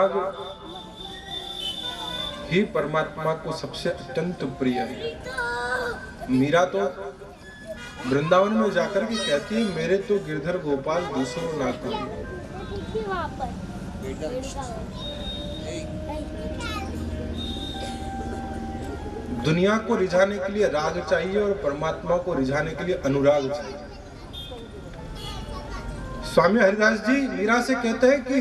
राग ही परमात्मा को सबसे अत्यंत प्रिय है। मीरा तो वृंदावन में जाकर के कहती है, मेरे तो गिरधर गोपाल दूसरों ना कोई। दुनिया को रिझाने के लिए राग चाहिए और परमात्मा को रिझाने के लिए अनुराग चाहिए। स्वामी हरिदास जी मीरा से कहते हैं कि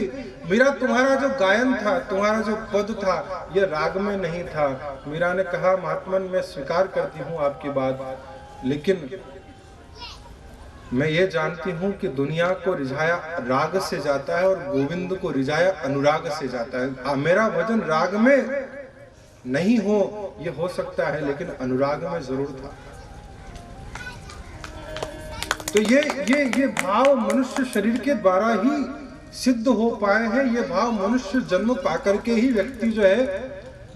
मीरा, तुम्हारा जो गायन था, तुम्हारा जो पद था, यह राग में नहीं था। मीरा ने कहा, महात्मन मैं स्वीकार करती हूँ आपकी बात, लेकिन मैं ये जानती हूँ कि दुनिया को रिझाया राग से जाता है और गोविंद को रिझाया अनुराग से जाता है। मेरा भजन राग में नहीं हो, ये हो सकता है, लेकिन अनुराग में जरूर था। तो ये भाव मनुष्य शरीर के द्वारा ही सिद्ध हो पाए हैं। ये भाव मनुष्य जन्म पाकर के ही व्यक्ति जो है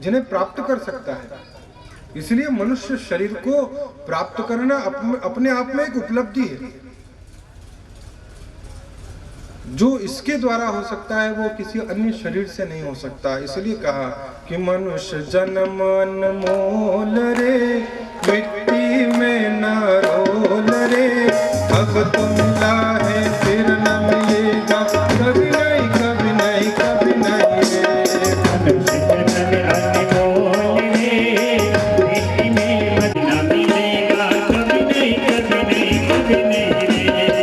जिन्हें प्राप्त कर सकता है। इसलिए मनुष्य शरीर को प्राप्त करना अपने आप में एक उपलब्धि है। जो इसके द्वारा हो सकता है वो किसी अन्य शरीर से नहीं हो सकता। इसलिए कहा कि मनुष्य जन्म अनमोल रे, मिट्टी में न रोल रे, अब तुम लाहे फिर न मिलेगा, कभी नहीं कभी नहीं कभी नहीं रे। मनुष्य जन्म अनमोल रे, मिट्टी में न मिलेगा, कभी नहीं कभी नहीं कभी नहीं रे।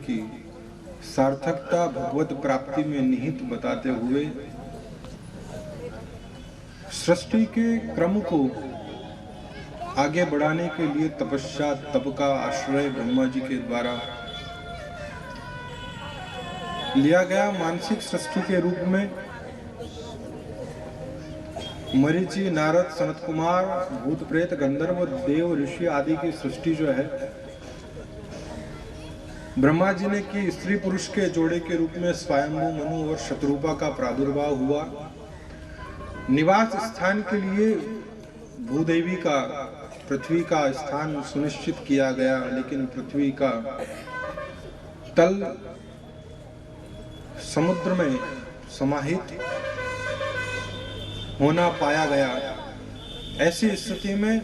की सार्थकता भगवत प्राप्ति में निहित बताते हुए सृष्टि के क्रम को आगे बढ़ाने के लिए तपस्या तप का आश्रय ब्रह्मा जी के द्वारा लिया गया। मानसिक सृष्टि के रूप में मरीचि, नारद, सनत कुमार, भूत प्रेत, गंधर्व, देव, ऋषि आदि की सृष्टि जो है ब्रह्मा जी ने की। स्त्री पुरुष के जोड़े के रूप में स्वयंभू, मनु और शत्रुपा का प्रादुर्भाव हुआ। निवास स्थान के लिए भूदेवी का, पृथ्वी का स्थान सुनिश्चित किया गया, लेकिन पृथ्वी का तल समुद्र में समाहित होना पाया गया। ऐसी स्थिति में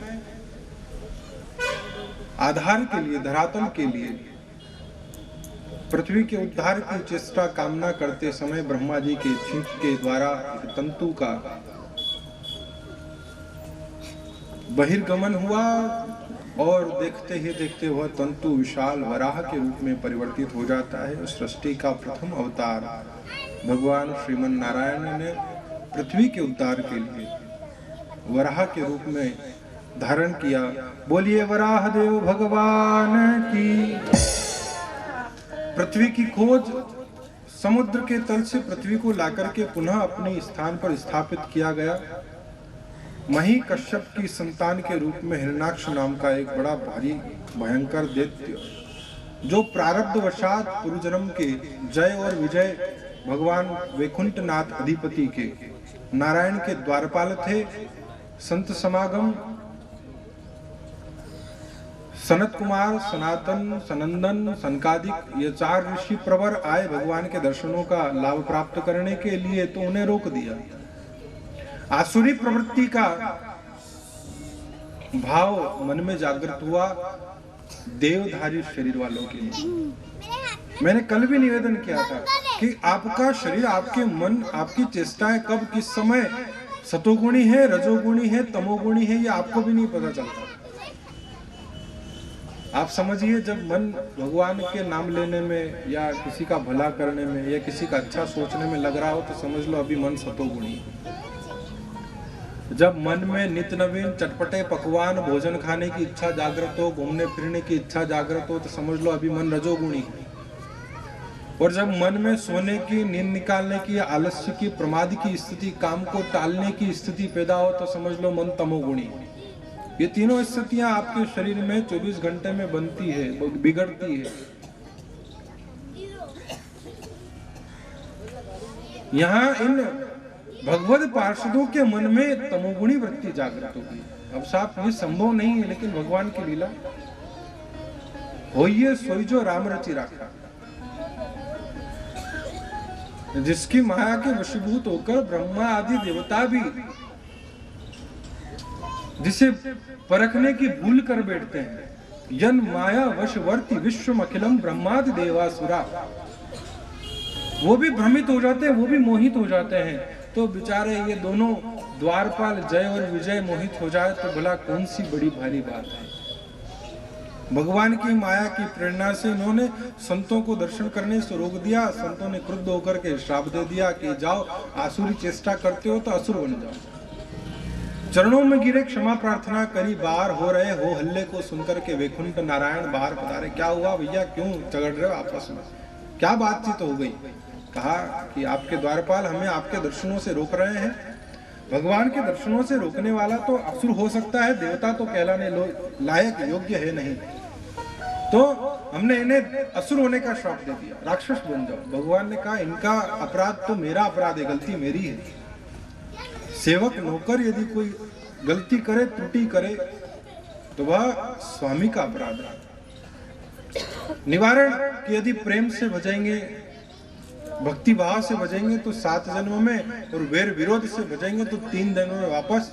आधार के लिए, धरातल के लिए पृथ्वी के उद्धार की चेष्टा कामना करते समय ब्रह्मा जी के छींक के द्वारा एक तंतु का बहिर्गमन हुआ और देखते ही देखते वह तंतु विशाल वराह के रूप में परिवर्तित हो जाता है। सृष्टि का प्रथम अवतार भगवान श्रीमन नारायण ने पृथ्वी के उद्धार के लिए वराह के रूप में धारण किया। बोलिए वराह देव भगवान की। पृथ्वी की खोज, समुद्र के तल से पृथ्वी को लाकर के पुनः अपने स्थान पर स्थापित किया गया। मही कश्यप की संतान के रूप में हिरण्याक्ष नाम का एक बड़ा भारी भयंकर दैत्य, जो प्रारब्धवशात पूर्वजन्म के जय और विजय भगवान वैकुंठनाथ अधिपति के नारायण के द्वारपाल थे। संत समागम, सनत कुमार, सनातन, सनंदन, सनकादिक ये 4 ऋषि प्रवर आए भगवान के दर्शनों का लाभ प्राप्त करने के लिए, तो उन्हें रोक दिया। आसुरी प्रवृत्ति का भाव मन में जागृत हुआ देवधारी शरीर वालों के लिए। मैंने कल भी निवेदन किया था कि आपका शरीर, आपके मन, आपकी चेष्टाएं कब किस समय सतोगुणी है, रजोगुणी है, तमोगुणी है, ये आपको भी नहीं पता चलता। आप समझिए, जब मन भगवान के नाम लेने में या किसी का भला करने में या किसी का अच्छा सोचने में लग रहा हो तो समझ लो अभी मन सतोगुणी है। जब मन में नित्य नवीन चटपटे पकवान भोजन खाने की इच्छा जागृत हो, घूमने फिरने की इच्छा जागृत हो, तो समझ लो अभी मन रजोगुणी है। और जब मन में सोने की, नींद निकालने की, आलस्य की, प्रमाद की स्थिति, काम को टालने की स्थिति पैदा हो तो समझ लो मन तमोगुणी है। ये तीनों स्थितियां आपके शरीर में 24 घंटे में बनती है, बिगड़ती है। यहाँ इन भगवत पार्षदों के मन में तमोगुणी वृत्ति जागृत होगी। अब साफ ये संभव नहीं है, लेकिन भगवान की लीला होइए सोई जो राम रचि राखा। जिसकी माया के वशीभूत होकर ब्रह्मा आदि देवता भी जिसे परखने की भूल कर बैठते हैं। यन माया वशवर्ती विश्वम अखिलम ब्रह्मादि देवासुरा, वो भी भ्रमित हो जाते हैं, वो भी मोहित हो जाते हैं। तो बेचारे ये दोनों द्वारपाल जय और विजय मोहित हो जाए तो भला कौन सी बड़ी भारी बात है। भगवान की माया की प्रेरणा से इन्होंने संतों को दर्शन करने से रोक दिया। संतों ने क्रुद्ध होकर के श्राप दे दिया कि जाओ, आसुरी चेष्टा करते हो तो असुर बन जाओ। चरणों में गिरे, क्षमा प्रार्थना करी, बाहर हो रहे हो हल्ले को सुनकर के वैकुंठ नारायण बाहर पधारे। क्या हुआ भैया, क्यों झगड़ रहे हो आपस में, क्या बातचीत हो गई? कहा कि आपके द्वारपाल हमें आपके दर्शनों से रोक रहे हैं। भगवान के दर्शनों से रोकने वाला तो असुर हो सकता है, देवता तो कहलाने लायक योग्य है नहीं। तो हमने इन्हें असुर होने का श्राप दे दिया, राक्षस बन जाओ। भगवान ने कहा इनका अपराध तो मेरा अपराध है, गलती मेरी है। सेवक नौकर यदि कोई गलती करे, त्रुटि करे, तो वह स्वामी का अपराध है। निवारण कि यदि प्रेम से बजाएंगे, भक्ति भाव से बजेंगे तो 7 जन्म में, और वैर विरोध से बजेंगे तो 3 दिनों में वापस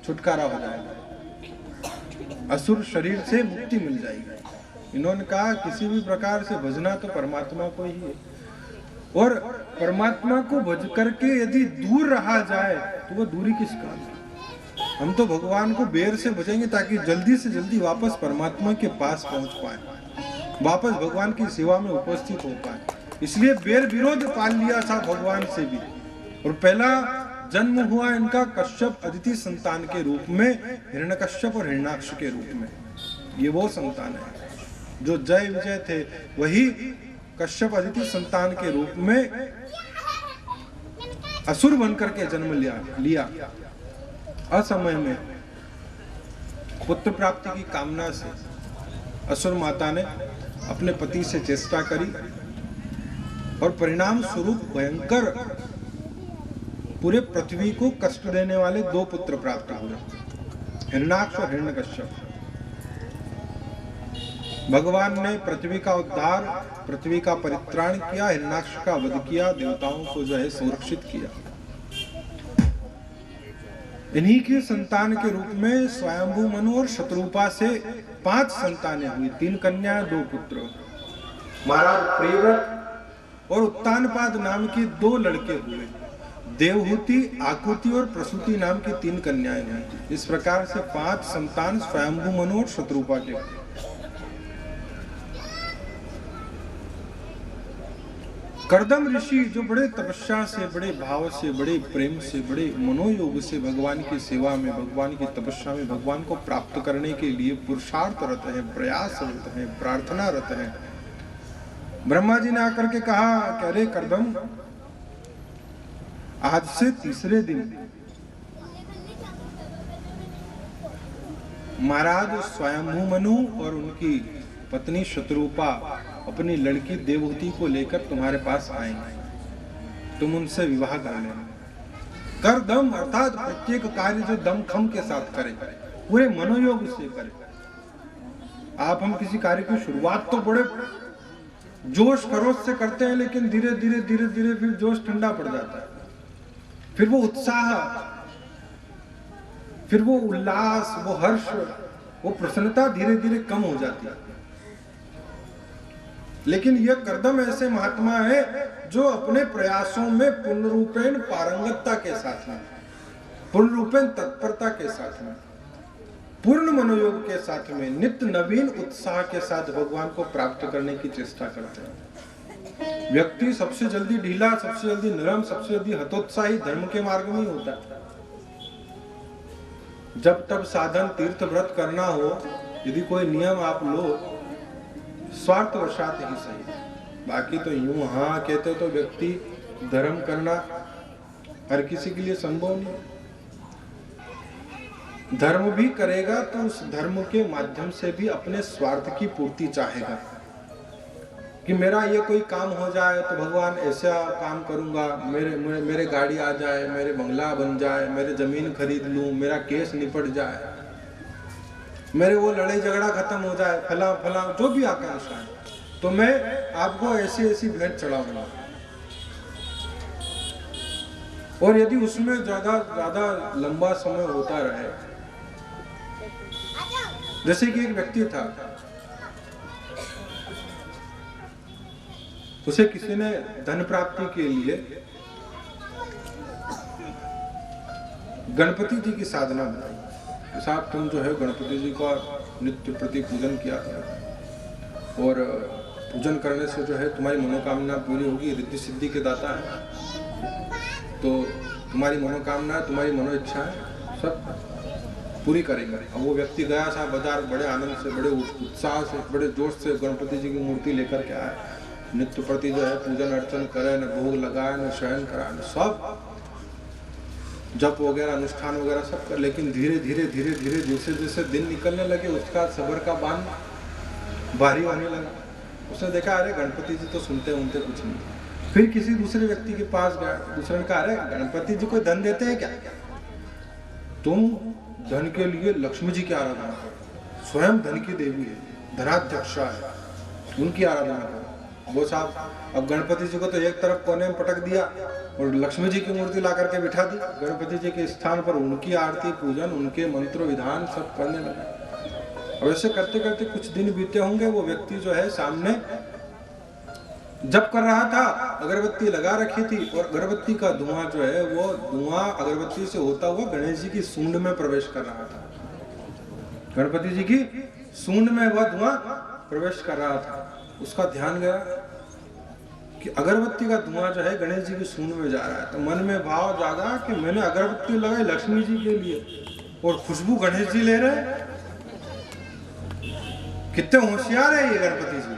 छुटकारा हो जाएगा, असुर शरीर से मुक्ति मिल जाएगी। इन्होंने कहा किसी भी प्रकार से भजना तो परमात्मा को ही है, और परमात्मा को भज करके यदि दूर रहा जाए तो वह दूरी किस काम है। हम तो भगवान को बेर से बजेंगे ताकि जल्दी से जल्दी वापस परमात्मा के पास पहुंच पाए। वापस भगवान की सेवा में उपस्थित हो पाए। इसलिए बैर विरोध पाल लिया था भगवान से भी। और पहला जन्म हुआ इनका कश्यप अदिति संतान के रूप में, हिरण्यकश्यप और हिरण्याक्ष के रूप में। ये वो संतान है जो जय विजय थे, वही कश्यप अदिति संतान के रूप में असुर बनकर के जन्म लिया। असमय में पुत्र प्राप्ति की कामना से असुर माता ने अपने पति से चेष्टा करी और परिणाम स्वरूप भयंकर पूरे पृथ्वी को कष्ट देने वाले 2 पुत्र प्राप्त हुए, हिरण्याक्ष और हिरण्यकश्यप। भगवान ने पृथ्वी का उद्धार, पृथ्वी का परित्राण किया, हिरण्याक्ष का वध किया, देवताओं को जो है सुरक्षित किया। इन्हीं के संतान के रूप में स्वयंभू मनु और शत्रुपा से 5 संतानें हुई, 3 कन्या 2 पुत्र। महाराज प्रियव्रत और उत्तानपाद नाम के 2 लड़के हुए, देवहूति, आकुति और प्रसूति नाम की 3 कन्याएं हुई। इस प्रकार से 5 संतान स्वयंभू मनु और शत्रुपा के हुए। कर्दम ऋषि जो बड़े तपस्या से, बड़े भाव से, बड़े प्रेम से, बड़े मनोयोग से भगवान की सेवा में, भगवान की तपस्या में भगवान को प्राप्त करने के लिए पुरुषार्थरत हैं, प्रयासरत हैं, प्रार्थनारत हैं। ब्रह्मा जी ने आकर के कहा कि अरे कर्दम, आज से तीसरे दिन महाराज स्वयंभू मनु और उनकी पत्नी शत्रुपा अपनी लड़की देवहूति को लेकर तुम्हारे पास आएंगे, तुम उनसे विवाह कर लेना। कर दम अर्थात प्रत्येक कार्य जो दम खम के साथ करें, पूरे मनोयोग से करें। आप हम किसी कार्य की शुरुआत तो बड़े जोश खरोश से करते हैं, लेकिन धीरे धीरे धीरे धीरे फिर जोश ठंडा पड़ जाता है, फिर वो उत्साह, फिर वो उल्लास, वो हर्ष, वो प्रसन्नता धीरे धीरे कम हो जाती है। लेकिन यह कर्दम ऐसे महात्मा है जो अपने प्रयासों में पूर्ण रूपेण पारंगतता के साथ में, पूर्ण रूपेण तत्परता के साथ में, पूर्ण मनोयोग के साथ में, नित्य नवीन उत्साह के साथ भगवान को प्राप्त करने की चेष्टा करते हैं। व्यक्ति सबसे जल्दी ढीला, सबसे जल्दी नरम, सबसे जल्दी हतोत्साही धर्म के मार्ग में ही होता है। जब तब साधन तीर्थ व्रत करना हो, यदि कोई नियम आप लो, स्वार्थवशात ही सही, बाकी तो यूं हाँ कहते तो व्यक्ति धर्म करना हर किसी के लिए संभव नहीं। धर्म भी करेगा तो उस धर्म के माध्यम से भी अपने स्वार्थ की पूर्ति चाहेगा कि मेरा ये कोई काम हो जाए तो भगवान ऐसा काम करूंगा, मेरे गाड़ी आ जाए, मेरे बंगला बन जाए, मेरे जमीन खरीद लूं, मेरा केस निपट जाए, मेरे वो लड़ाई झगड़ा खत्म हो जाए, फला फला जो भी आकांक्षा है, तो मैं आपको ऐसी ऐसी भेंट चढ़ाऊंगा। और यदि उसमें ज्यादा लंबा समय होता रहे, जैसे कि एक व्यक्ति था, उसे किसी ने धन प्राप्ति के लिए गणपति जी की साधना बताई। साहब तुम जो है गणपति जी का नित्य प्रति पूजन किया करो, और पूजन करने से जो है तुम्हारी मनोकामना पूरी होगी, रिद्धि सिद्धि के दाता है, तो तुम्हारी मनोकामना, तुम्हारी मनो इच्छा है सब पूरी करेंगे। अब वो व्यक्ति गया साहब बाजार, बड़े आनंद से, बड़े उत्साह से, बड़े जोश से गणपति जी की मूर्ति लेकर के आए, नित्य प्रति जो है पूजन अर्चन करे, न भोग लगाए, न शयन कराए, न सब जप वगैरह अनुष्ठान वगैरह सब कर। लेकिन धीरे धीरे धीरे धीरे जैसे जैसे दिन निकलने लगे, उसका सबर का बांध भारी होने लगा। उसने देखा अरे गणपति जी तो सुनते उनते कुछ नहीं। फिर किसी दूसरे व्यक्ति के पास गया, दूसरे ने कहा अरे गणपति जी को धन देते हैं क्या? तुम धन के लिए लक्ष्मी जी की आराधना करो, स्वयं धन की देवी है, धनाध्यक्षा है, उनकी आराधना करो। वो साहब अब गणपति जी को तो एक तरफ कोने में पटक दिया और लक्ष्मी जी की मूर्ति ला करके बिठा दी। गणपति जी के स्थान पर उनकी आरती पूजन, उनके मंत्र विधान सब करने लगा। और ऐसे करते करते कुछ दिन बीते होंगे। वो व्यक्ति जो है सामने जप कर रहा था, अगरबत्ती लगा रखी थी, और अगरबत्ती का धुआं जो है वो धुआं अगरबत्ती से होता हुआ गणेश जी की सूंड में प्रवेश कर रहा था। गणपति जी की सूंड में वह धुआं प्रवेश कर रहा था, उसका ध्यान गया कि अगरबत्ती का धुआं जो है गणेश जी की सूंड में जा रहा है। तो मन में भाव जागा कि मैंने अगरबत्ती लगाई लक्ष्मी जी के लिए और खुशबू गणेश जी ले रहे हैं। कितने होशियार है ये गणपति जी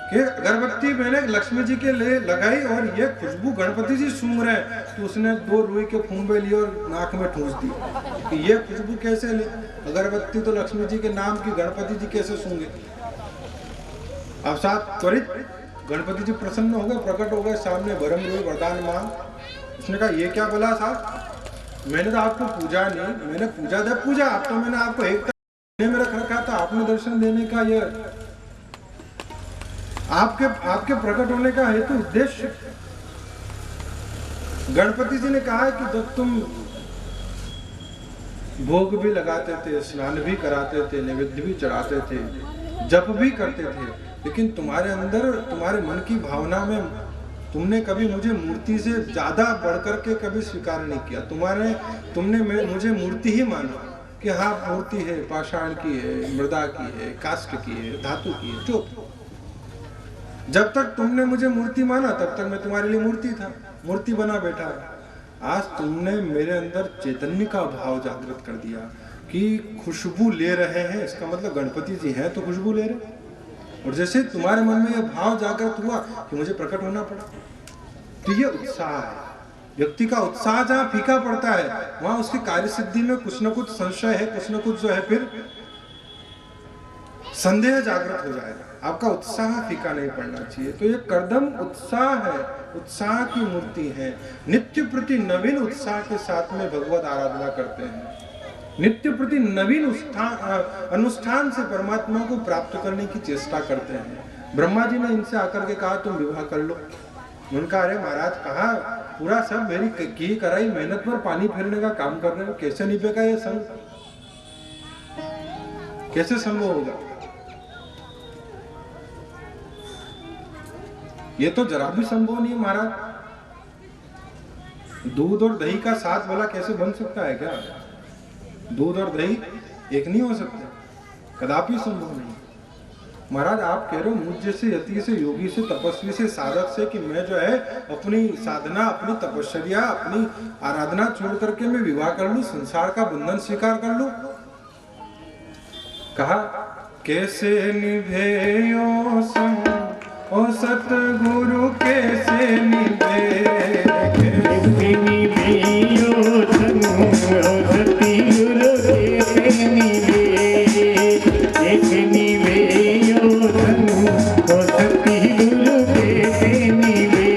कि अगरबत्ती मैंने लक्ष्मी जी के लिए लगाई और ये खुशबू गणपति जी सूंघ रहे हैं। तो उसने 2 रुई के फूंबे लिए और नाक में ठूंस दी कि ये खुशबू कैसे ले, अगरबत्ती तो लक्ष्मी जी के नाम की, गणपति जी कैसे सूंघे। अब साथ त्वरित गणपति जी प्रसन्न हो गए, प्रकट हो गए सामने, वरम रुई वरदान मांग। उसने कहा ये क्या बोला साहब, मैंने तो आपको पूजा नहीं, मैंने पूजा दे पूजा, आप तो मैंने आपको एक में रख रखा था, आपने दर्शन देने का ये आपके प्रकट होने का हेतु उद्देश्य। गणपति जी ने कहा कि जब तुम भोग भी लगाते थे, स्नान भी कराते थे, नैवेद्य भी चढ़ाते थे, जप भी करते थे, लेकिन तुम्हारे अंदर, तुम्हारे मन की भावना में तुमने कभी मुझे मूर्ति से ज्यादा बढ़कर के कभी स्वीकार नहीं किया। तुमने मुझे मूर्ति ही माना कि हाँ मूर्ति है, पाषाण की है, मृदा की है, काष्ठ की है, धातु की है, जो जब तक तुमने मुझे मूर्ति माना तब तक मैं तुम्हारे लिए मूर्ति था, मूर्ति बना बैठा। आज तुमने मेरे अंदर चैतन्य का भाव जागृत कर दिया कि खुशबू ले रहे हैं, इसका मतलब गणपति जी हैं तो खुशबू ले रहे। और जैसे तुम्हारे मन में यह भाव जागृत हुआ कि मुझे प्रकट होना पड़ा, तो ये उत्साह है। व्यक्ति का उत्साह जहाँ फीका पड़ता है वहां उसकी कार्य सिद्धि में कुछ न कुछ संशय है, कुछ न कुछ जो है फिर संदेह जागृत हो जाएगा। आपका उत्साह फीका नहीं पड़ना चाहिए। तो ये करदम उत्साह है, उत्साह की मूर्ति है। नित्य प्रति नवीन उत्साह के साथ में भगवत आराधना करते हैं, नित्य प्रति नवीन अनुष्ठान से परमात्मा को प्राप्त करने की चेष्टा करते हैं। ब्रह्मा जी ने इनसे आकर के कहा तुम विवाह कर लो। उनका अरे महाराज, कहा पूरा सब मेरी की कराई मेहनत पर पानी फेरने का काम कर रहे हो, कैसे निभेगा ये संग, कैसे संभव होगा? ये तो जरा भी संभव नहीं महाराज। दूध और दही का साथ वाला कैसे बन सकता है क्या? दूध और दही एक नहीं हो सकते, कदापि संभव नहीं। महाराज आप कह रहे हो मुझ जैसे यति से, योगी से, तपस्वी से, साधक से कि मैं जो है अपनी साधना, अपनी तपस्या, अपनी आराधना छोड़ करके मैं विवाह कर लूं, संसार का बंधन स्वीकार कर लूं? कहा कैसे निभेयो संग ओ सतगुरु, कैसे निभे, कैसे निभेयो संग ओ सतगुरु, कैसे निभे, कैसे निभेयो संग ओ सतगुरु, कैसे निभे।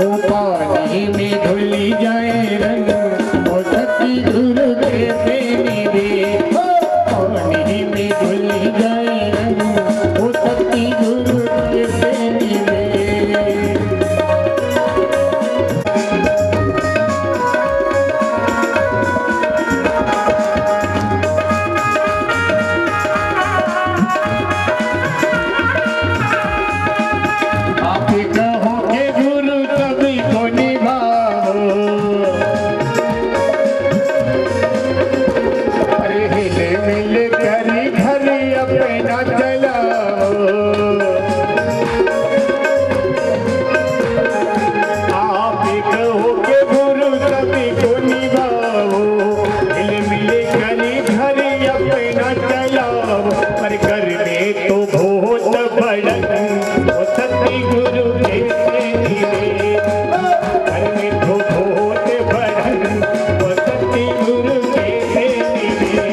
ओ पानी में धुली जाए रंग ओ सतगुरु, कैसे निभे। पानी में धुली जाए रंग ओ सतगुरु, कैसे निभे। आप कहो के गुरु सभी को निभाओ, अरे हिले मिल कर घर अपना चलाओ। आप कहो के गुरु सभी को निभाओ, हिले मिल कर घर अपना चलाओ। पर घर में तो बहुत भड़क ओ सतगुरु, कैसे निभे। घर में तो बहुत भड़क ओ सतगुरु, कैसे निभे।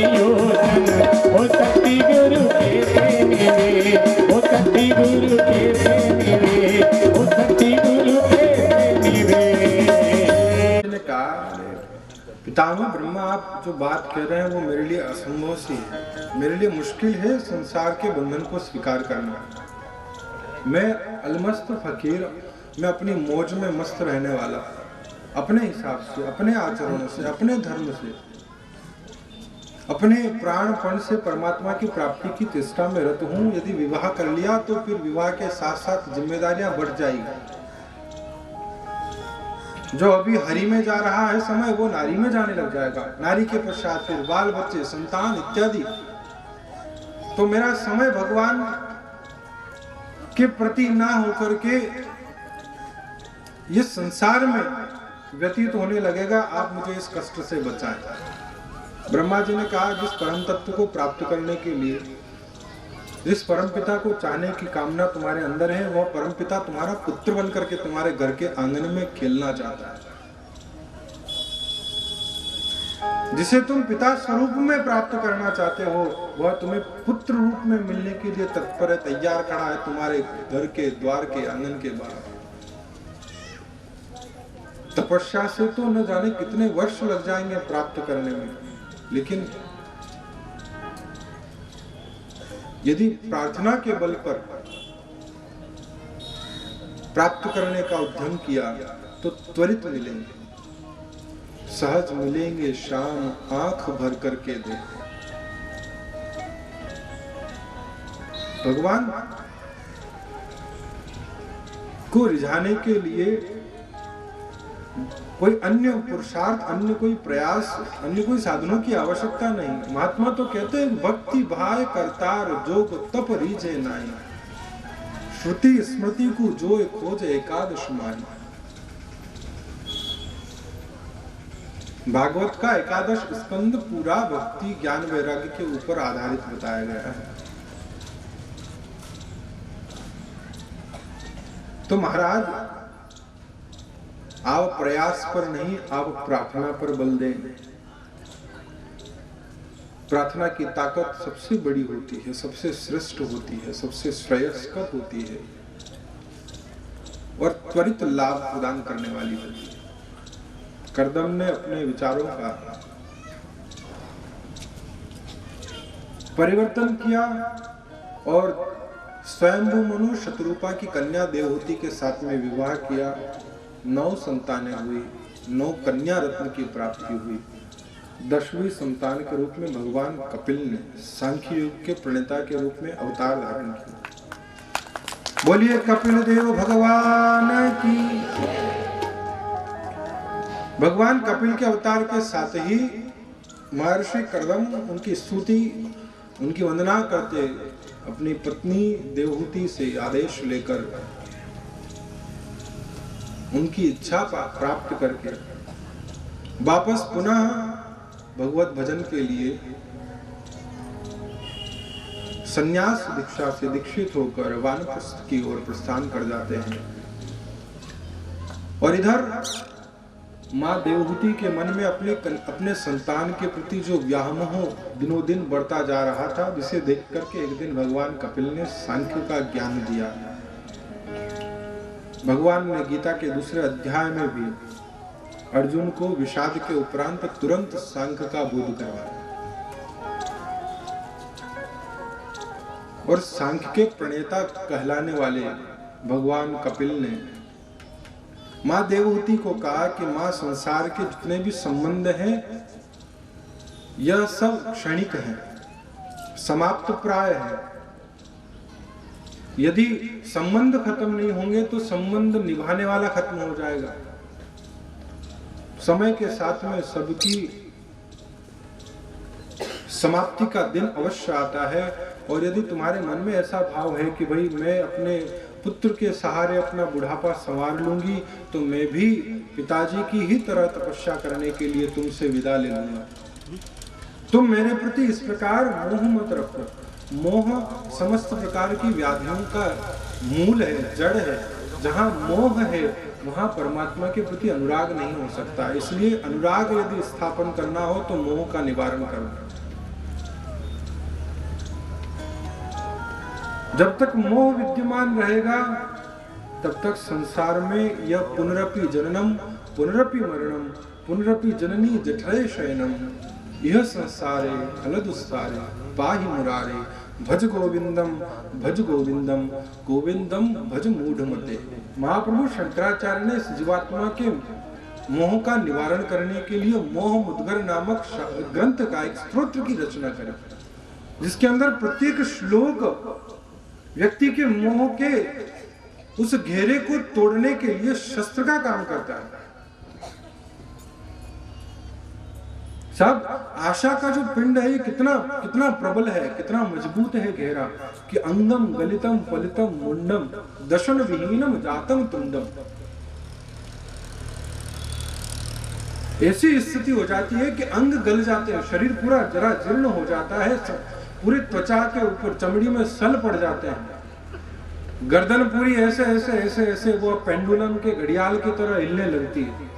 योजन, ओ सती गुरु के से मिले, ओ सती गुरु के से मिले, ओ सती गुरु के से मिले। ने कहा, पितामह ब्रह्मा, आप जो बात कह रहे हैं वो मेरे लिए असंभव सी है, मेरे लिए मुश्किल है संसार के बंधन को स्वीकार करना। मैं अलमस्त फकीर, मैं अपनी मौज में मस्त रहने वाला, अपने हिसाब से, अपने आचरण से, अपने धर्म से, अपने प्राणपण से परमात्मा की प्राप्ति की चेष्टा में रत हूँ। यदि विवाह कर लिया तो फिर विवाह के साथ साथ जिम्मेदारियां बढ़ जाएगी। जो अभी हरि में जा रहा है समय, वो नारी में जाने लग जाएगा, नारी के पश्चात फिर बाल बच्चे, संतान इत्यादि। तो मेरा समय भगवान के प्रति ना होकर के ये संसार में व्यतीत होने लगेगा। आप मुझे इस कष्ट से बचाएं। ब्रह्मा जी ने कहा, जिस परम तत्व को प्राप्त करने के लिए, जिस परम पिता को चाहने की कामना तुम्हारे अंदर है, वह परम पिता तुम्हारा पुत्र बनकर के तुम्हारे घर के आंगन में खेलना चाहता है। जिसे तुम पिता स्वरूप में प्राप्त करना चाहते हो, वह तुम्हें पुत्र रूप में मिलने के लिए तत्पर है, तैयार खड़ा है तुम्हारे घर के द्वार के आंगन के बाहर। तपस्या से तो न जाने कितने वर्ष लग जाएंगे प्राप्त करने में, लेकिन यदि प्रार्थना के बल पर प्राप्त करने का उद्यम किया तो त्वरित मिलेंगे, सहज मिलेंगे। शाम आंख भर करके देखो। भगवान को रिझाने के लिए कोई अन्य पुरुषार्थ, अन्य कोई प्रयास, अन्य कोई साधनों की आवश्यकता नहीं। महात्मा तो कहते हैं, भक्ति भाय करतार जोग तप रीझे नाई, श्रुति स्मृति को जो खोज एकादश माई। भागवत का एकादश स्कंद पूरा भक्ति ज्ञान वैराग्य के ऊपर आधारित बताया गया है। तो महाराज, आप प्रयास पर नहीं, आप प्रार्थना पर बल दें। प्रार्थना की ताकत सबसे बड़ी होती है, सबसे श्रेष्ठ होती है, सबसे श्रेयस्कर होती है और त्वरित लाभ प्रदान करने वाली होती है। करदम ने अपने विचारों का परिवर्तन किया और स्वयंभू मनु शतरूपा की कन्या देवहूति के साथ में विवाह किया। 9 संतानें हुई, 9 कन्या रत्न की प्राप्ति हुई। 10वीं संतान के रूप में भगवान कपिल ने सांख्य युग के प्रणेता के रूप में अवतार धारण किया। बोलिए कपिल देव भगवान की। भगवान कपिल के अवतार के साथ ही महर्षि करदम उनकी स्तुति, उनकी वंदना करते अपनी पत्नी देवहूति से आदेश लेकर उनकी इच्छा प्राप्त करके वापस पुनः भगवत भजन के लिए संन्यास दीक्षा से दीक्षित होकर वानप्रस्थ की ओर प्रस्थान कर जाते हैं। और इधर माँ देवहूति के मन में अपने संतान के प्रति जो व्यामोह दिनों दिन बढ़ता जा रहा था, जिसे देख करके एक दिन भगवान कपिल ने सांख्य का ज्ञान दिया। भगवान ने गीता के दूसरे अध्याय में भी अर्जुन को विषाद के उपरांत तुरंत सांख्य का बोध करवाया। और सांख्य के प्रणेता कहलाने वाले भगवान कपिल ने माँ देवहूति को कहा कि माँ, संसार के जितने भी संबंध हैं यह सब क्षणिक हैं, समाप्त प्राय है। यदि संबंध खत्म नहीं होंगे तो संबंध निभाने वाला खत्म हो जाएगा। समय के साथ में सबकी समाप्ति का दिन अवश्य आता है। और यदि तुम्हारे मन में ऐसा भाव है कि भाई मैं अपने पुत्र के सहारे अपना बुढ़ापा संवार लूंगी, तो मैं भी पिताजी की ही तरह तपस्या करने के लिए तुमसे विदा ले लूंगा। तुम मेरे प्रति इस प्रकार मोह मत रखो। मोह समस्त प्रकार की व्याधियों का मूल है, जड़ है। जहाँ मोह है वहाँ परमात्मा के प्रति अनुराग नहीं हो सकता। इसलिए अनुराग यदि स्थापन करना हो तो मोह का निवारण करो। जब तक मोह विद्यमान रहेगा तब तक संसार में यह पुनरपि जननम पुनरपि मरणम पुनरपि जननी जठरे शयनम यह संसारे खलदुस्सारे पाहि मुरारे भज गोविंदम गोविंदम गोविंदम भज मूढ़मते। महाप्रभु शंकराचार्य ने इस जीवात्मा के मोह का निवारण करने के लिए मोह मुद्गर नामक ग्रंथ का एक स्तोत्र की रचना करी, जिसके अंदर प्रत्येक श्लोक व्यक्ति के मोह के उस घेरे को तोड़ने के लिए शस्त्र का काम करता है। सब आशा का जो पिंड है कितना कितना प्रबल है, कितना मजबूत है घेरा कि अंगम गलितम फलितम मुंडम दशन विहीनम जातम तुंडम। ऐसी स्थिति हो जाती है कि अंग गल जाते हैं, शरीर पूरा जरा जीर्ण हो जाता है, पूरी त्वचा के ऊपर चमड़ी में सल पड़ जाते हैं, गर्दन पूरी ऐसे ऐसे ऐसे ऐसे वो पेंडुलम के घड़ियाल की तरह हिलने लगती है,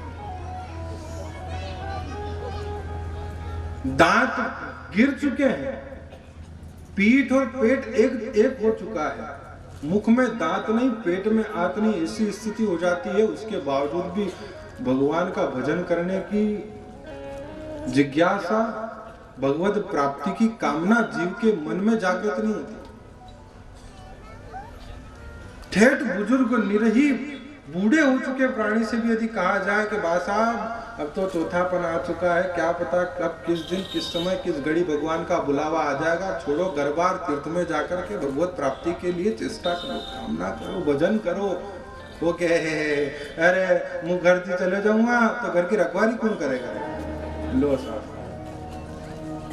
दांत गिर चुके हैं, पीठ और पेट एक एक हो चुका है, मुख में दांत नहीं पेट में आंत नहीं, ऐसी स्थिति हो जाती है। उसके बावजूद भी भगवान का भजन करने की जिज्ञासा, भगवत प्राप्ति की कामना जीव के मन में जागृत नहीं होती। ठेठ बुजुर्ग निरही बूढ़े हो चुके प्राणी से भी यदि कहा जाए कि बा साहब अब तो चौथापन आ चुका है, क्या पता कब किस दिन किस समय किस घड़ी भगवान का बुलावा आ जाएगा, छोड़ो घर बार तीर्थ में जाकर के भगवत प्राप्ति के लिए चेष्टा करो, कामना करो, भजन करो। वो कहे अरे मुँह घर से चले जाऊंगा तो घर की रखवाली कौन करेगा। लो साहब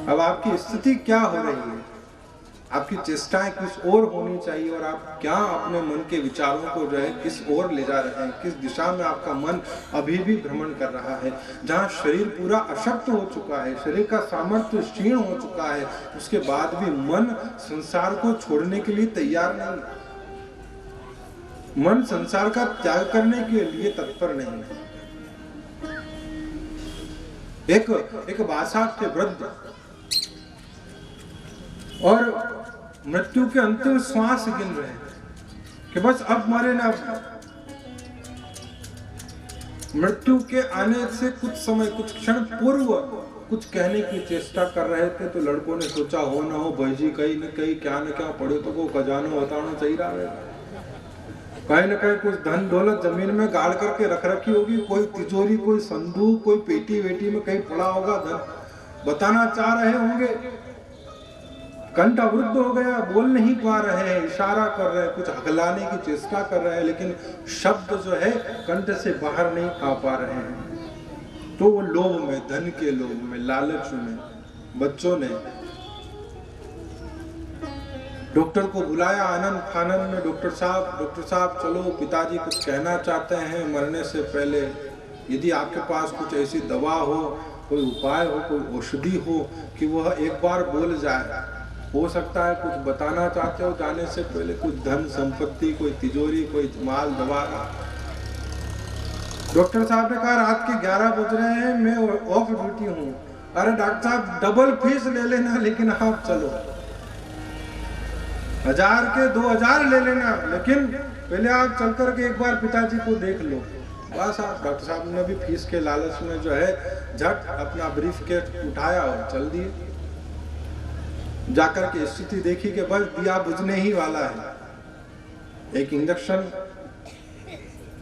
अब आपकी स्थिति क्या हो रही है, आपकी चेष्टाएं किस ओर होनी चाहिए और आप क्या अपने मन के विचारों को जो है किस ओर ले जा रहे हैं, किस दिशा में आपका मन अभी भी भ्रमण कर रहा है। जहां शरीर पूरा अशक्त हो चुका है, शरीर का सामर्थ्य क्षीण हो चुका है, उसके बाद भी मन संसार को छोड़ने के लिए तैयार नहीं, मन संसार का त्याग करने के लिए तत्पर नहीं है। एक बासाक के वृद्ध और मृत्यु के अंतिम श्वास गिन रहे हैं कि बस अब मरे ना। मृत्यु के आने से कुछ समय कुछ क्षण पूर्व कुछ कहने की चेष्टा कर रहे थे तो लड़कों ने सोचा हो ना हो भाई जी कहीं न कहीं क्या न क्या पड़े तो को खजानो बताना चाहिए रहा, कहीं न कहीं कुछ धन दौलत जमीन में गाड़ करके रख रखी होगी, कोई तिजोरी कोई संदूक कोई पेटी वेटी में कहीं पड़ा होगा धन, बताना चाह रहे होंगे। कंठ अवरुद्ध हो गया, बोल नहीं पा रहे हैं, इशारा कर रहे हैं, कुछ हकलाने की चेष्टा कर रहे हैं, लेकिन शब्द जो है कंठ से बाहर नहीं आ पा रहे हैं। तो वो लोभ में, धन के लोभ में, लालच में बच्चों ने डॉक्टर को बुलाया आनंद फानंद में, डॉक्टर साहब चलो पिताजी कुछ कहना चाहते हैं मरने से पहले, यदि आपके पास कुछ ऐसी दवा हो, कोई उपाय हो, कोई औषधि हो कि वह एक बार बोल जाए, हो सकता है कुछ बताना चाहते हो जाने से पहले, कुछ धन संपत्ति, कोई तिजोरी, कोई माल दवा। डॉक्टर साहब ने कहा रात के 11 बज रहे हैं, मैं ऑफ ड्यूटी हूँ। अरे डॉक्टर साहब डबल फीस ले लेना, लेकिन आप चलो 1000 के 2000 ले लेना, लेकिन पहले आप चल करके एक बार पिताजी को देख लो। बस आप डॉक्टर साहब ने भी फीस के लालच में जो है झट अपना ब्रीफ केस उठाया और चल दिए। जाकर के स्थिति देखी कि बस दिया बुझने ही वाला है। एक इंजेक्शन,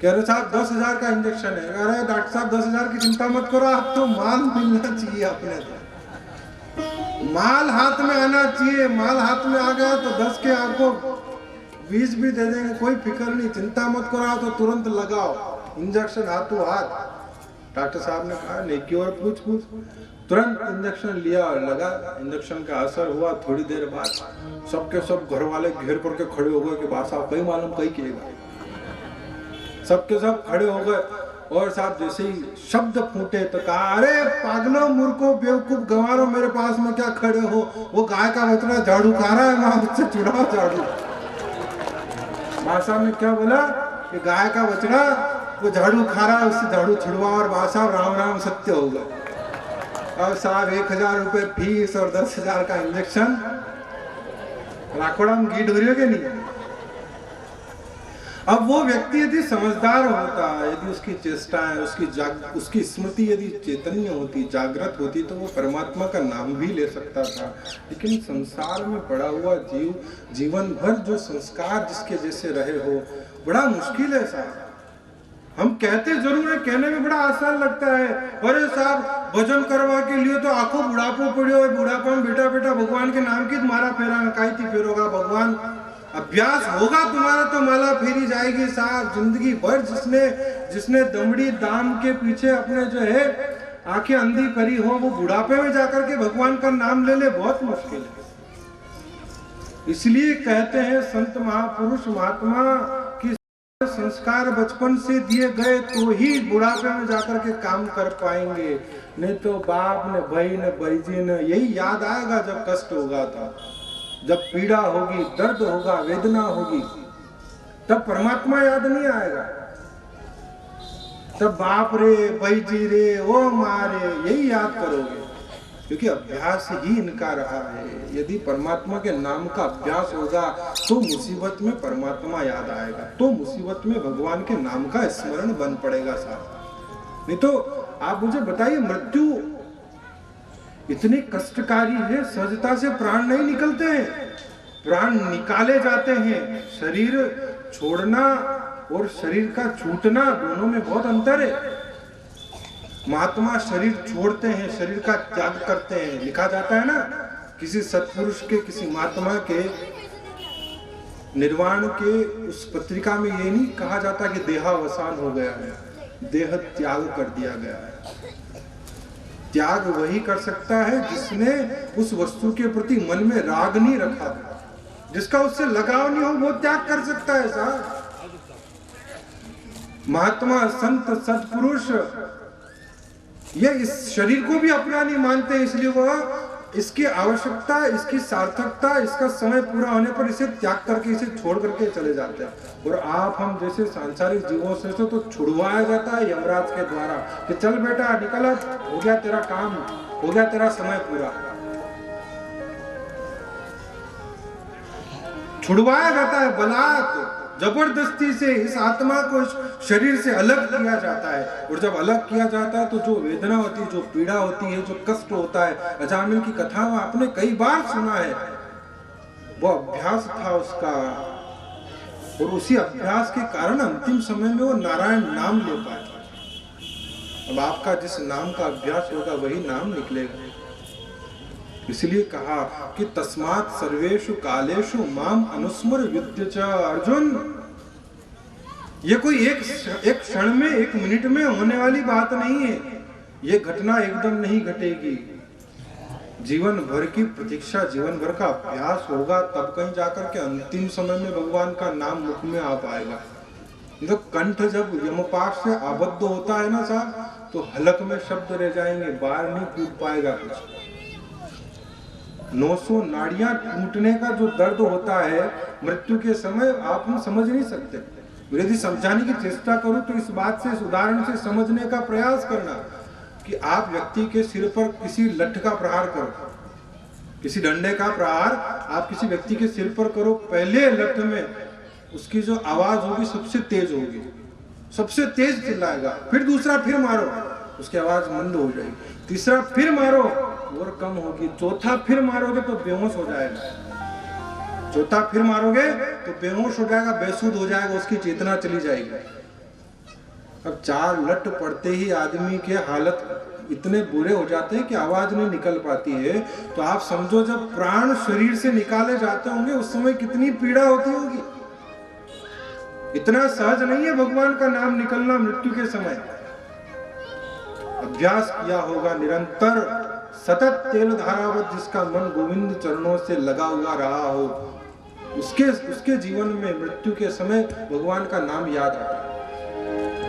कह रहे साहब 10,000 का इंजेक्शन है। कह रहे डॉक्टर साहब 10,000 की चिंता मत करो, आप तो माल मिलना चाहिए अपने, तो माल हाथ में आना चाहिए। माल हाथ में आ गया तो 10 के आपको 20 भी दे देंगे, कोई फिक्र नहीं, चिंता मत करो, तो तुरंत लगाओ इंजेक्शन हाथों हाथ। डॉक्टर साहब ने कहा नेकी और पूछ तुरंत इंजेक्शन लिया और लगा। इंजेक्शन का असर हुआ, थोड़ी देर बाद सबके सब घर वाले घेर करके खड़े हो गए कि बात साहब कहीं मालूम कहीं किएगा। सबके सब खड़े हो गए और साहब जैसे ही शब्द फूटे तो कहा अरे पागलों मूर्खों बेवकूफ गंवारों, मेरे पास में क्या खड़े हो, वो गाय का बछड़ा झाड़ू खा रहा है, मां मुझसे छुड़ाओ झाड़ू। मां साहब ने क्या बोला कि गाय का बछड़ा वो झाड़ू खा रहा है, उससे झाड़ू छुड़वाओ। और मां साहब राम राम सत्य हो गए। और साहब 1000 रुपए फीस और 10,000 का इंजेक्शन। राखोड़ा में घी ढोरियो के नहीं। अब वो व्यक्ति यदि समझदार होता, यदि उसकी चेष्टाएं, उसकी स्मृति यदि चैतन्य होती, जागृत होती, तो वो परमात्मा का नाम भी ले सकता था। लेकिन संसार में पड़ा हुआ जीवन भर जो संस्कार जिसके जैसे रहे हो, बड़ा मुश्किल है साहब। हम कहते जरूर है, कहने में बड़ा आसान लगता है, अरे साहब भजन करवा के लिए तो आंखों बुढ़ापो पड़ियो है, बुढ़ापा में बेटा बेटा भगवान के नाम की तुम्हारा फेरा काई थी फेरोगा भगवान, अभ्यास होगा तुम्हारा तो माला फेरी जाएगी साहब। जिंदगी भर जिसने दमड़ी दाम के पीछे अपने जो है आंखें अंधी करी हो, वो बुढ़ापे में जाकर के भगवान का नाम ले ले, बहुत मुश्किल है। इसलिए कहते हैं संत महापुरुष महात्मा की संस्कार बचपन से दिए गए तो ही बुढ़ापे में जाकर के काम कर पाएंगे, नहीं तो बाप ने भाई ने भाईजी ने यही याद आएगा जब कष्ट होगा था, जब पीड़ा होगी, दर्द होगा, वेदना होगी, तब परमात्मा याद नहीं आएगा। तब बाप रे भाईजी रे ओ मारे यही याद करोगे, क्योंकि अभ्यास ही इनका रहा है। यदि परमात्मा के नाम का अभ्यास होगा तो मुसीबत में परमात्मा याद आएगा, तो मुसीबत में भगवान के नाम का स्मरण बन पड़ेगा साथ। नहीं तो आप मुझे बताइए, मृत्यु इतनी कष्टकारी है, सहजता से प्राण नहीं निकलते हैं, प्राण निकाले जाते हैं। शरीर छोड़ना और शरीर का छूटना दोनों में बहुत अंतर है। महात्मा शरीर छोड़ते हैं, शरीर का त्याग करते हैं। लिखा जाता है ना, किसी सत्पुरुष के, किसी महात्मा के निर्वाण के उस पत्रिका में ये नहीं कहा जाता कि देहावसान हो गया है, देह त्याग कर दिया गया है। त्याग वही कर सकता है जिसने उस वस्तु के प्रति मन में राग नहीं रखा, जिसका उससे लगाव नहीं हो, वो त्याग कर सकता है साहब। महात्मा संत सत्पुरुष ये इस शरीर को भी अपना नहीं मानते, इसलिए वह इसकी आवश्यकता, इसकी सार्थकता, इसका समय पूरा होने पर इसे त्याग करके, इसे छोड़ करके चले जाते हैं। और आप हम जैसे सांसारिक जीवों से तो छुड़वाया जाता है यमराज के द्वारा कि चल बेटा निकल, हो गया तेरा काम, हो गया तेरा समय पूरा। छुड़वाया जाता है बलात्, जबरदस्ती से इस आत्मा को शरीर से अलग किया जाता है। और जब अलग किया जाता है तो जो वेदना होती है, जो पीड़ा होती है, जो कष्ट होता है, अजामिल की कथा में आपने कई बार सुना है, वो अभ्यास था उसका। और उसी अभ्यास के कारण अंतिम समय में वो नारायण नाम ले पाए। अब आपका जिस नाम का अभ्यास होगा वही नाम निकलेगा। इसलिए कहा कि तस्मात् सर्वेषु कालेषु माम अनुस्मर युध्य च। अर्जुन, ये कोई एक क्षण में, एक मिनट में होने वाली बात नहीं है। ये घटना एकदम नहीं घटेगी, जीवन भर की प्रतीक्षा, जीवन भर का अभ्यास होगा, तब कहीं जाकर के अंतिम समय में भगवान का नाम मुख में आ पाएगा। तो कंठ जब यमपाश से आबद्ध होता है ना साहब, तो हलक में शब्द रह जाएंगे, बाहर नहीं कूद पाएगा कुछ। 900 नाड़ियां टूटने का जो दर्द होता है मृत्यु के समय, आप हम समझ नहीं सकते। यदि समझाने की चेष्टा करूं तो इस बात से, इस उदाहरण से समझने का प्रयास करना कि आप व्यक्ति के सिर पर किसी लठ का प्रहार करो, किसी डंडे का प्रहार आप किसी व्यक्ति के सिर पर करो, पहले लठ में उसकी जो आवाज होगी सबसे तेज होगी, सबसे तेज चिल्लाएगा, फिर दूसरा फिर मारो, उसकी आवाज मंद हो जाएगी, तीसरा फिर मारो और कम होगी, चौथा फिर मारोगे तो बेहोश हो जाएगा, चौथा फिर मारोगे तो बेहोश हो जाएगा, बेसुध हो जाएगा, उसकी चेतना चली जाएगी। अब 4 लठ पड़ते ही आदमी के हालत इतने बुरे हो जाते हैं कि आवाज नहीं निकल पाती है। तो आप समझो जब प्राण शरीर से निकाले जाते होंगे उस समय कितनी पीड़ा होती होगी। इतना सहज नहीं है भगवान का नाम निकलना मृत्यु के समय। अभ्यास किया होगा निरंतर, सतत तेल धारावत, जिसका मन गोविंद चरणों से लगा हुआ रहा हो, उसके जीवन में मृत्यु के समय भगवान का नाम याद आता है।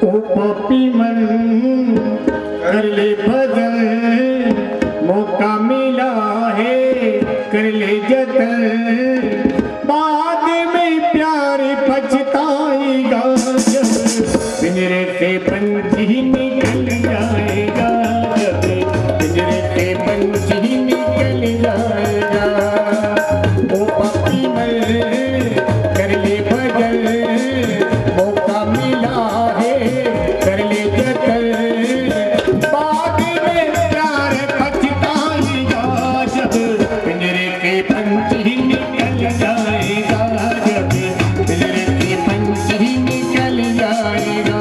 ओ पापी मन कर ले भजन, मौका मिला है कर ले जतन, बाद में प्यार पछताएगा जब पिंजरे से पंछी निकल जाएगा, जब पिंजरे से पंछी निकल जाएगा। ओ पापी के पंछी निकल जाएगा, जब पिंजरे के पंछी निकल जाएगा।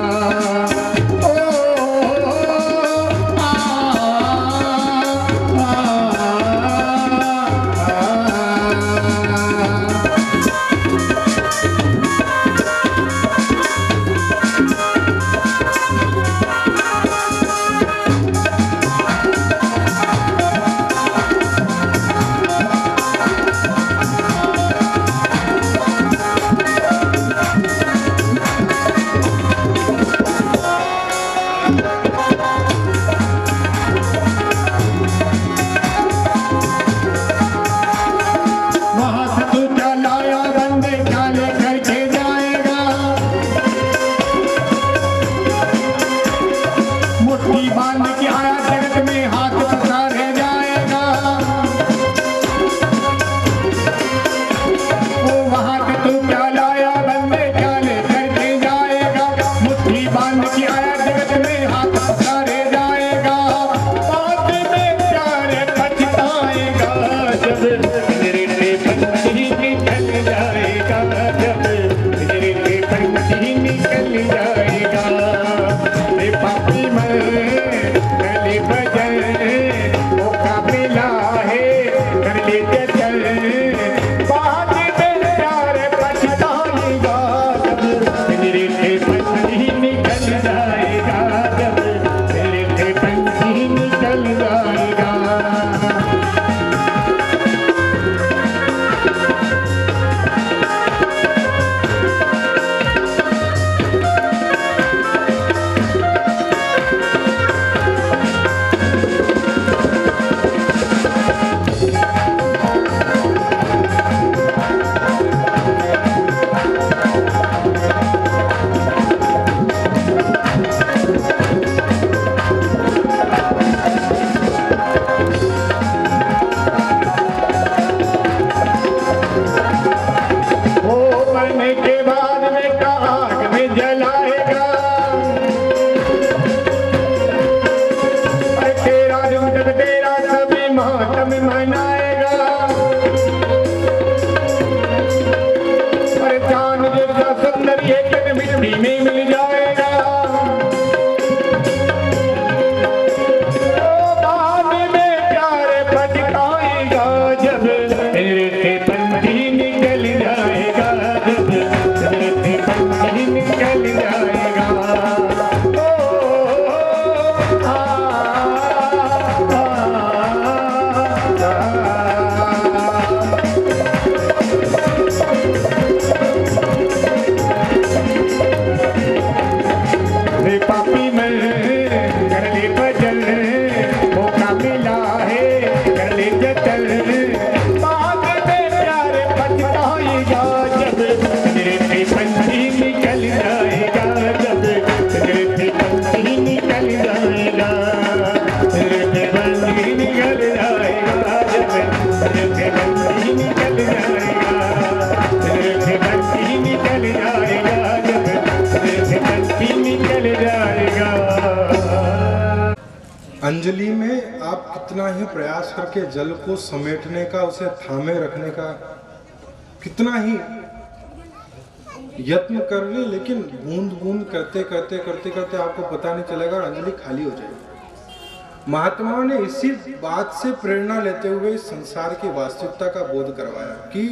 अंजलि में आप कितना ही प्रयास करके जल को समेटने का, उसे थामे रखने का कितना ही यत्न कर ले, लेकिन बूंद बूंद करते करते करते करते आपको पता नहीं चलेगा और अंजलि खाली हो जाएगी। महात्माओं ने इसी बात से प्रेरणा लेते हुए संसार की वास्तविकता का बोध करवाया कि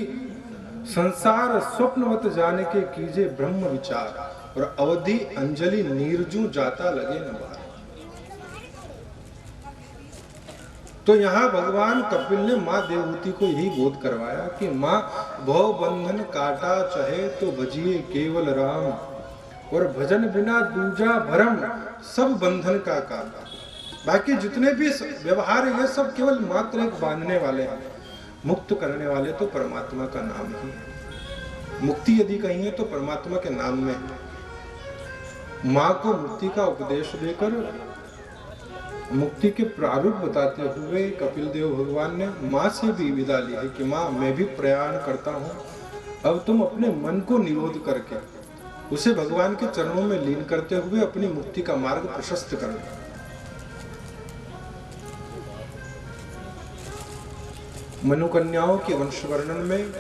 संसार स्वप्नवत जाने के कीजिए ब्रह्म विचार, और अवधि अंजलि नीरजू जाता लगे न बार। तो यहाँ भगवान कपिल ने माँ देवहूति को यही बोध करवाया कि माँ भव बंधन काटा चाहे तो भजिए केवल राम, और भजन बिना दूजा भरम सब बंधन का काटा। बाकी जितने भी व्यवहार है ये सब केवल मात्र एक बांधने वाले हैं, मुक्त करने वाले तो परमात्मा का नाम ही है। मुक्ति यदि कहीं है तो परमात्मा के नाम में है। माँ को मुक्ति का उपदेश देकर मुक्ति के प्रारूप बताते हुए कपिल देव भगवान ने माँ से भी विदा ली है कि माँ मैं भी प्रयाण करता हूँ, अब तुम अपने मन को निरोध करके उसे भगवान के चरणों में लीन करते हुए अपनी मुक्ति का मार्ग प्रशस्त करो। मनुकन्याओं के वंश वर्णन में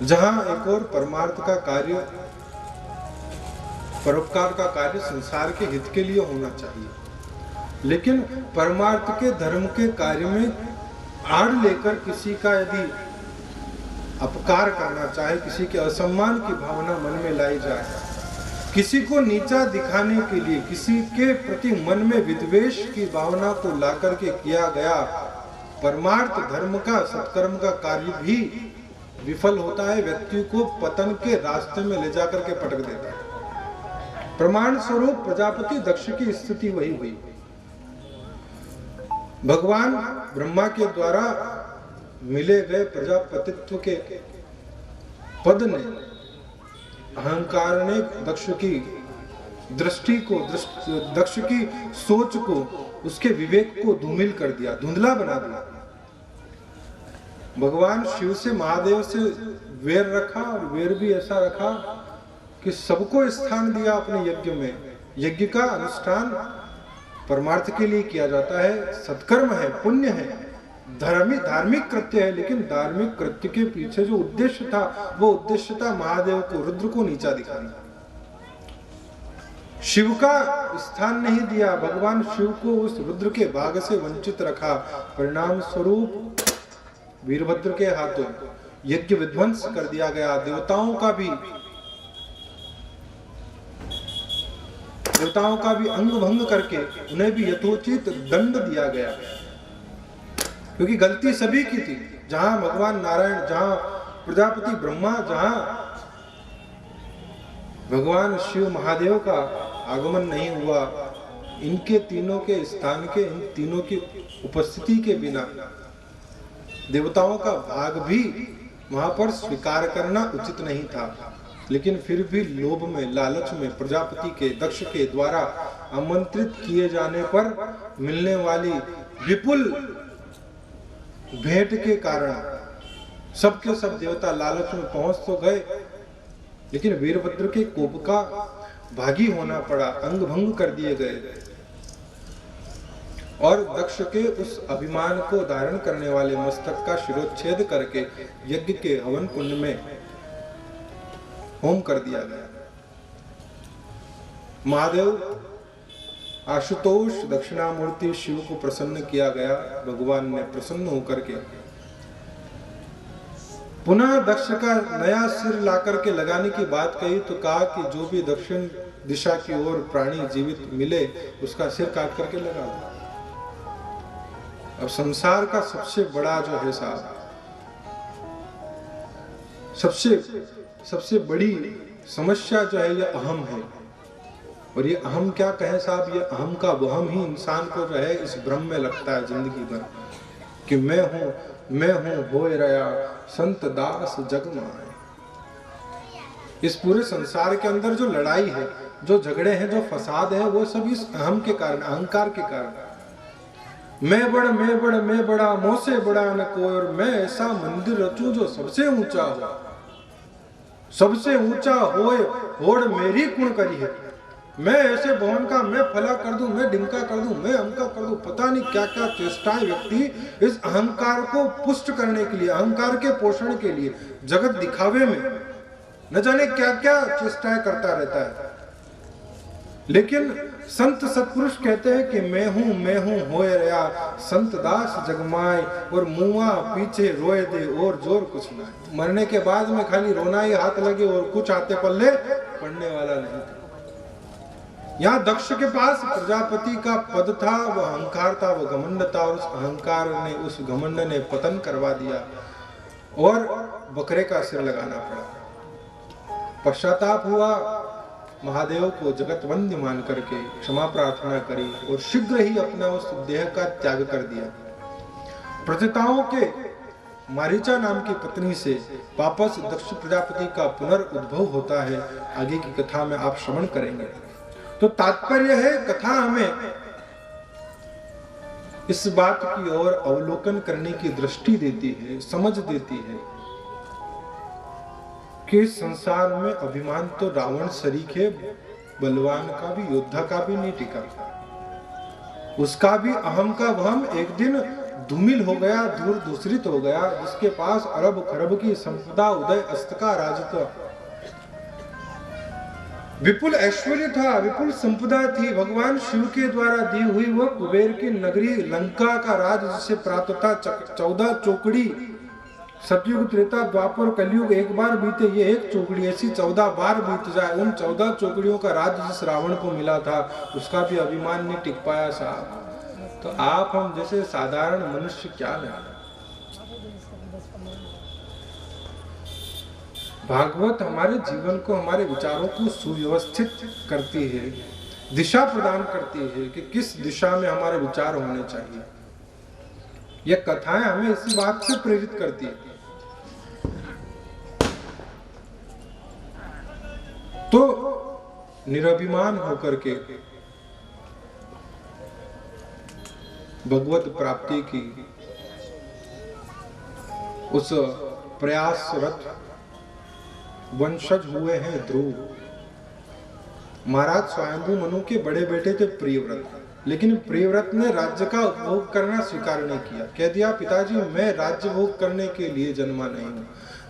जहां एक और परमार्थ का कार्य, परोपकार का कार्य संसार के हित के लिए होना चाहिए, लेकिन परमार्थ के धर्म के कार्य में आड़ लेकर किसी का यदि अपकार करना चाहे, किसी के असम्मान की भावना मन में लाई जाए, किसी को नीचा दिखाने के लिए, किसी के प्रति मन में विद्वेष की भावना को लाकर के किया गया परमार्थ धर्म का, सत्कर्म का कार्य भी विफल होता है, व्यक्ति को पतन के रास्ते में ले जाकर के पटक देता है। प्रमाण स्वरूप प्रजापति दक्ष की स्थिति वही हुई। भगवान ब्रह्मा के द्वारा मिले गए प्रजापतित्व के पद ने, अहंकार ने दक्ष की दृष्टि को, दक्ष की सोच को, उसके विवेक को धूमिल कर दिया, धुंधला बना दिया। भगवान शिव से, महादेव से वैर रखा, और वैर भी ऐसा रखा कि सबको स्थान दिया अपने यज्ञ में। यज्ञ का अनुष्ठान परमार्थ के लिए किया जाता है, सत्कर्म है, पुण्य है, धार्मिक कृत्य है, लेकिन धार्मिक कृत्य के पीछे जो उद्देश्य था, वो उद्देश्य था महादेव को, रुद्र को नीचा दिखाना। शिव का स्थान नहीं दिया, भगवान शिव को उस रुद्र के भाग से वंचित रखा। परिणाम स्वरूप वीरभद्र के हाथों यज्ञ विध्वंस कर दिया गया। देवताओं का भी अंग भंग करके उन्हें भी यथोचित दंड दिया गया, क्योंकि गलती सभी की थी। जहां भगवान नारायण, जहां प्रजापति ब्रह्मा, जहां भगवान शिव महादेव का आगमन नहीं हुआ, इनके तीनों के स्थान के, इन तीनों की उपस्थिति के बिना देवताओं का भाग भी वहां पर स्वीकार करना उचित नहीं था। लेकिन फिर भी लोभ में, लालच में, प्रजापति के, दक्ष के द्वारा आमंत्रित किए जाने पर मिलने वाली विपुल भेंट के कारण सबके सब देवता लालच में पहुंच तो गए, लेकिन वीरभद्र के कोप का भागी होना पड़ा, अंग भंग कर दिए गए। और दक्ष के उस अभिमान को धारण करने वाले मस्तक का शिरोच्छेद करके यज्ञ के हवन कुंड में होम कर दिया गया। महादेव, आशुतोष, दक्षिणामूर्ति शिव को प्रसन्न किया गया। भगवान ने प्रसन्न होकर के पुनः दक्ष का नया सिर लाकर के लगाने की बात कही, तो कहा कि जो भी दक्षिण दिशा की ओर प्राणी जीवित मिले उसका सिर काट करके लगा दो। अब संसार का सबसे बड़ा जो है साहब, सबसे बड़ी समस्या जो है ये अहम है। और ये अहम क्या कहे साहब, ये अहम का वहम ही इंसान को जो है इस भ्रम में लगता है जिंदगी भर कि मैं हूं होए रया संत दास जग माए। इस पूरे संसार के अंदर जो लड़ाई है, जो झगड़े हैं, जो फसाद है, वो सब इस अहम के कारण, अहंकार के कारण। मैं बड़ा मोसे बड़ा न कोई, और मैं ऐसा मंदिर रचूं जो सबसे ऊंचा हो, सबसे ऊंचा होए होड़ मेरी कुण करी है। मैं ऐसे भवन का मैं फला कर दूं, मैं डिमका कर दूं, मैं अमका कर दूं, पता नहीं क्या क्या चेष्टाएं व्यक्ति इस अहंकार को पुष्ट करने के लिए, अहंकार के पोषण के लिए, जगत दिखावे में न जाने क्या क्या चेष्टाएं करता रहता है। लेकिन संत सत्पुरुष कहते हैं कि मैं हूं होए रया संत दास जगमाए, और मुआ पीछे रोए दे और जोर कुछ ना। मरने के बाद में खाली रोना ही हाथ लगे और कुछ हाथे पल्ले पड़ने वाला नहीं था। यहाँ दक्ष के पास प्रजापति का पद था, वह अहंकार था, वह घमंड था, और उस अहंकार ने, उस घमंड ने पतन करवा दिया और बकरे का सिर लगाना पड़ा। पश्चाताप हुआ, महादेव को जगत वंद्य मान करके क्षमा प्रार्थना करी और शीघ्र ही अपना उस देह का त्याग कर दिया। प्रथिताओं के मारीचा नाम की पत्नी से वापस दक्ष प्रजापति का पुनर्उद्भव होता है। आगे की कथा में आप श्रवण करेंगे। तो तात्पर्य है, कथा हमें इस बात की ओर अवलोकन करने की दृष्टि देती है, समझ देती है कि संसार में अभिमान तो रावण सरीख है, बलवान का भी, योद्धा का भी नहीं टिका। उसका भी अहम का वहम एक दिन धूमिल हो गया, धूल दूषित हो गया, जिसके पास अरब खरब की संपदा, उदय अस्त का राजत्व, विपुल ऐश्वर्य था, विपुल संपदा थी, भगवान शिव के द्वारा दी हुई वह कुबेर की नगरी लंका का राज जिसे प्राप्त था, 14 चौकड़ी, सतयुग त्रेता द्वापर कलयुग एक बार बीते, ये एक चौकड़ी ऐसी 14 बार बीत जाए, उन 14 चौकड़ियों का राज जिस रावण को मिला था उसका भी अभिमान नहीं टिक पाया साहब। तो आप हम जैसे साधारण मनुष्य क्या लें। भागवत हमारे जीवन को, हमारे विचारों को सुव्यवस्थित करती है, दिशा प्रदान करती है कि किस दिशा में हमारे विचार होने चाहिए। यह कथाएं हमें इसी बात से प्रेरित करती है। तो निरभिमान होकर के भगवत प्राप्ति की उस प्रयासरत वंशज हुए हैं ध्रुव। महाराज स्वयंभू मनु के बड़े बेटे थे प्रियव्रत, लेकिन प्रियव्रत ने राज्य का उपभोग करना स्वीकार नहीं किया। कह दिया पिताजी मैं राज्य भोग करने के लिए जन्मा नहीं हूं,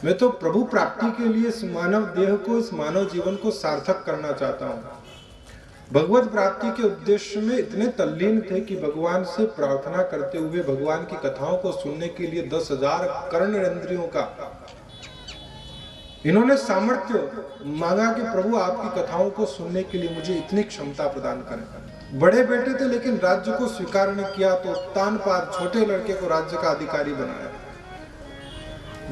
मैं तो प्रभु प्राप्ति के लिए इस मानव देह को, इस मानव जीवन को सार्थक करना चाहता हूं। भगवत प्राप्ति के उद्देश्य में इतने तल्लीन थे कि भगवान से प्रार्थना करते हुए भगवान की कथाओं को सुनने के लिए 10,000 कर्णेंद्रियों का इन्होंने सामर्थ्य मांगा कि प्रभु आपकी कथाओं को सुनने के लिए मुझे इतनी क्षमता प्रदान करें। बड़े बेटे थे लेकिन राज्य को स्वीकार नहीं किया, तो तानपाद छोटे लड़के को राज्य का अधिकारी बनाया।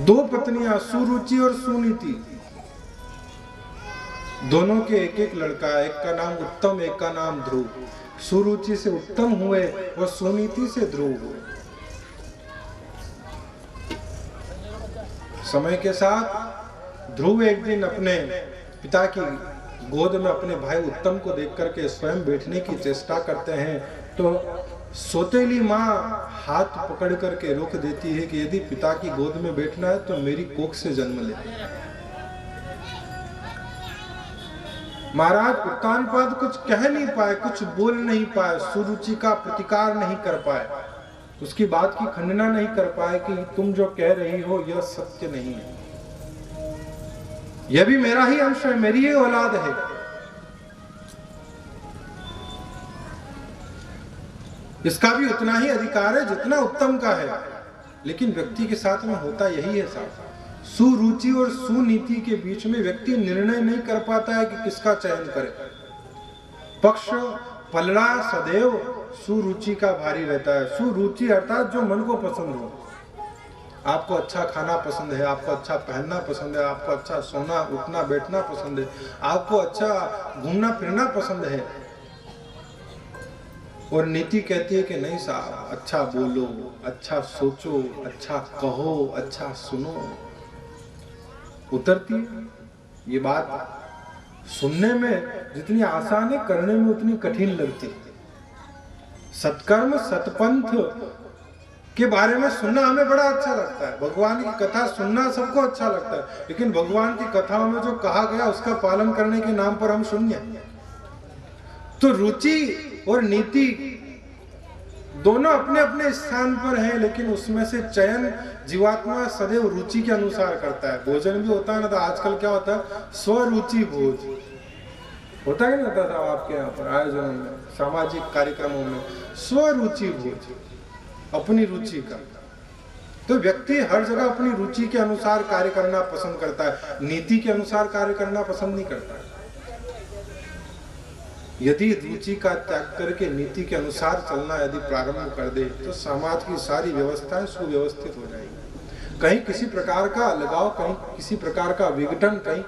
2 पत्नियां सुरुचि और सुनीति, दोनों के एक एक लड़का, एक का नाम उत्तम एक का नाम ध्रुव। सुरुचि से उत्तम हुए और सुनीति से ध्रुव हुए। समय के साथ ध्रुव एक दिन अपने पिता की गोद में अपने भाई उत्तम को देख करके स्वयं बैठने की चेष्टा करते हैं, तो सौतेली माँ हाथ पकड़ करके रोक देती है कि यदि पिता की गोद में बैठना है तो मेरी कोख से जन्म ले। महाराज उत्तानपाद कुछ कह नहीं पाए, कुछ बोल नहीं पाए, सुरुचि का प्रतिकार नहीं कर पाए, उसकी बात की खंडना नहीं कर पाए कि तुम जो कह रही हो यह सत्य नहीं है, यह भी मेरा ही अंश है, मेरी ही औलाद है। इसका भी उतना ही अधिकार है जितना उत्तम का है। लेकिन व्यक्ति के साथ में होता यही है साहब, सुरुचि और सुनीति के बीच में व्यक्ति निर्णय नहीं कर पाता है कि किसका चयन करे। पक्ष पलड़ा सदैव सुरुचि का भारी रहता है। सुरुचि अर्थात जो मन को पसंद हो। आपको अच्छा खाना पसंद है, आपको अच्छा पहनना पसंद है, आपको अच्छा सोना उठना बैठना पसंद है, आपको अच्छा घूमना फिरना पसंद है, और नीति कहती है कि नहीं साहब अच्छा बोलो, अच्छा सोचो, अच्छा कहो, अच्छा सुनो। उतरती है ये बात सुनने में जितनी आसान है, करने में उतनी कठिन लगती है। सत्कर्म सतपंथ के बारे में सुनना हमें बड़ा अच्छा लगता है, भगवान की कथा सुनना सबको अच्छा लगता है, लेकिन भगवान की कथाओं में जो कहा गया उसका पालन करने के नाम पर हम शून्य। तो रुचि और नीति दोनों अपने अपने स्थान पर हैं, लेकिन उसमें से चयन जीवात्मा सदैव रुचि के अनुसार करता है। भोजन भी होता है ना, तो आजकल क्या होता है स्वरुचि भोज होता है, नहीं होता था आपके यहाँ पर आयोजनों में, सामाजिक कार्यक्रमों में स्वरुचि भोज, अपनी रुचि का। तो व्यक्ति हर जगह अपनी रुचि के अनुसार कार्य करना पसंद करता है, नीति के अनुसार कार्य करना पसंद नहीं करता है। यदि रुचि का त्याग करके नीति के अनुसार चलना यदि प्रारंभ कर दे तो समाज की सारी व्यवस्थाएं सुव्यवस्थित हो जाएगी। कहीं किसी प्रकार का अलगाव, कहीं किसी प्रकार का विघटन, कहीं